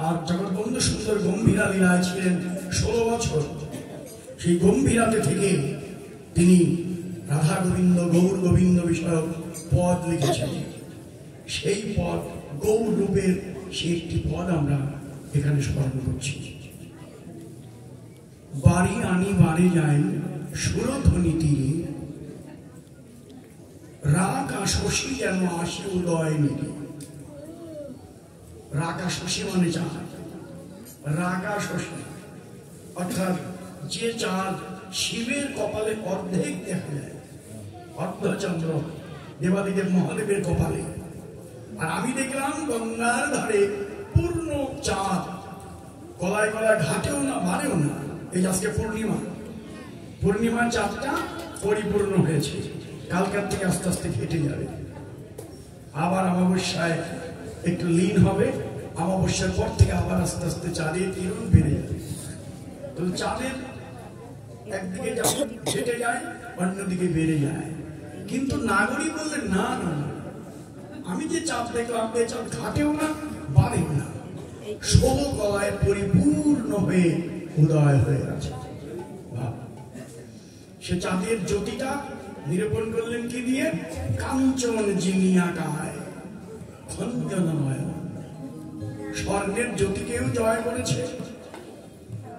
আর জগৎবন্ধু সুন্দর গম্ভীরা লীলায় ছিলেন 16 বছর। সেই গম্ভীরাতে থেকে তিনি রাধা গোবিন্দ গৌর গোবিন্দ বিষয়ক পদ লিখেছেন। সেই পদ গৌর রূপের সেই একটি পদ আমরা এখানে স্মরণ করছি। বাড়ি আনি বাড়ি যাই সুরধ্বনি তীরে, রাগ আশি যেন আসে উদয় নিরে। রাগ আশি মানে চাঁদ, রাগ আশি অর্থাৎ যে চাঁদ শিবের কপালে অর্ধেক দেখা যায়, অর্ধচন্দ্র দেবাদিদেব মহাদেবের কপালে। আর আমি দেখলাম গঙ্গার ধারে পূর্ণ চাঁদ, গলায় গলায় ঘাটেও না বাড়েও না। এই আজকে পূর্ণিমা, পূর্ণিমার চাঁদটা পরিপূর্ণ হয়েছে, কালকার থেকে আস্তে আস্তে কেটে যাবে। আবার অমাবস্যায় একটু লীন হবে, অমাবস্যার পর থেকে আবার আস্তে আস্তে চাঁদের কিরণ বেড়ে যাবে। তো চাঁদের একদিকে যখন কেটে যায় অন্যদিকে বেড়ে যায়। কিন্তু নাগরী বললেন না না, আমি যে চাঁদ দেখলাম এই চাঁদ ঘাটেও না বাড়েও না, 16 গলায় পরিপূর্ণ হয়ে উদয় হয়ে আছে। সে চাঁদের জ্যোতিটা নিরূপণ করলেন কি দিয়ে? কাঞ্চন জিনিয়া গায় খঞ্জনময়। স্বর্ণের জ্যোতিকেও জয় করেছে।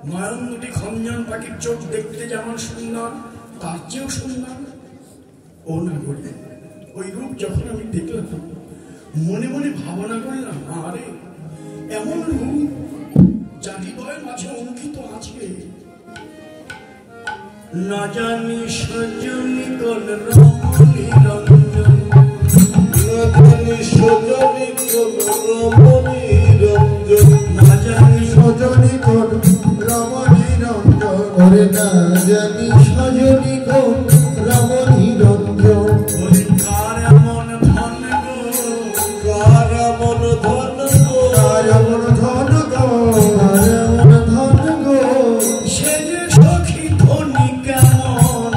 নয়ন দুটি খঞ্জন পাখির চোখ দেখতে যেমন সুন্দর, তার চেয়েও সুন্দর ও নাগরী। ওই রূপ যখন আমি দেখলাম মনে মনে ভাবনা করলাম, আরে এমন রূপ যা হৃদয়ের মাঝে অঙ্কিত আছে। না জানি সজনী কোন রমণী রঞ্জন, না জানি সজনী কোন রমণী রঞ্জন, না জানি সজনী কোন রমণী রঞ্জন, ওরে না জানি সজনী কোন রমণী রঞ্জন। ওরে কার এমন ধন গো, কার এমন ধন গো, কার এমন ধন গো, কার এমন ধন গো। সে যে সখী ধনী কেমন,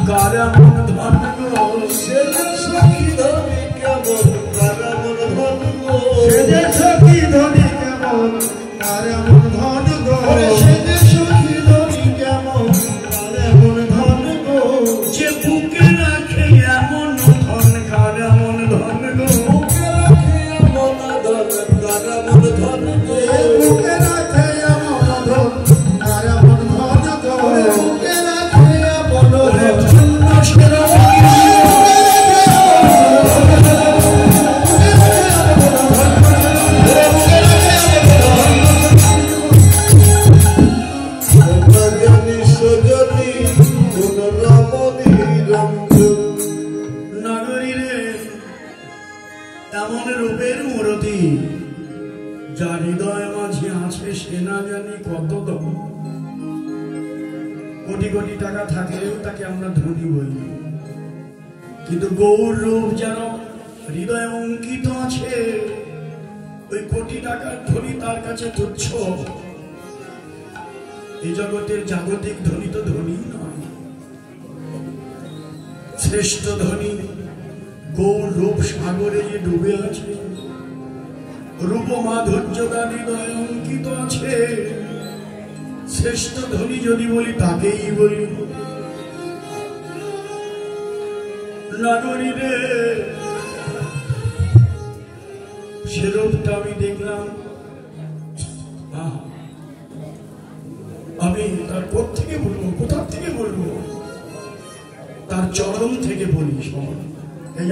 কার এমন ধন গো, সে যে সখী ধনী কেমন, কার এমন ধন গো, সে যে সখী ধনী কেমন, কার এমন ধন গো, সে যে সখী ধনী কেমন, কার এমন ধন গো। যে বুকে রাখে এমন ধন, কার এমন ধন গো, বুকে রাখে এমন ধন, কার এমন ধন গো, বুকে রাখে এমন ধন, কার এমন ধন গো, বুকে রাখে এমন ধন। এমন রূপের মূরতি যা হৃদয় মাঝে আছে সে না জানি কত দাম। কোটি কোটি টাকা থাকলেও তাকে আমরা ধনী বলি, কিন্তু গৌর রূপ যেন হৃদয়ে অঙ্কিত আছে। ওই কোটি টাকার ধনী তার কাছে তুচ্ছ। এই জগতের জাগতিক ধনী তো ধনী নয়, শ্রেষ্ঠ ধনী গৌর রূপ সাগরে যে ডুবে আছে, রূপ মাধুর্য তার হৃদয়ে অঙ্কিত আছে। শ্রেষ্ঠ ধনী যদি বলি তাকেই বলি। নাগরী রে, সে রূপটা আমি দেখলাম, আমি তার কোথেকে বলবো, কোথা থেকে বলবো, তার চরণ থেকে বলি। এই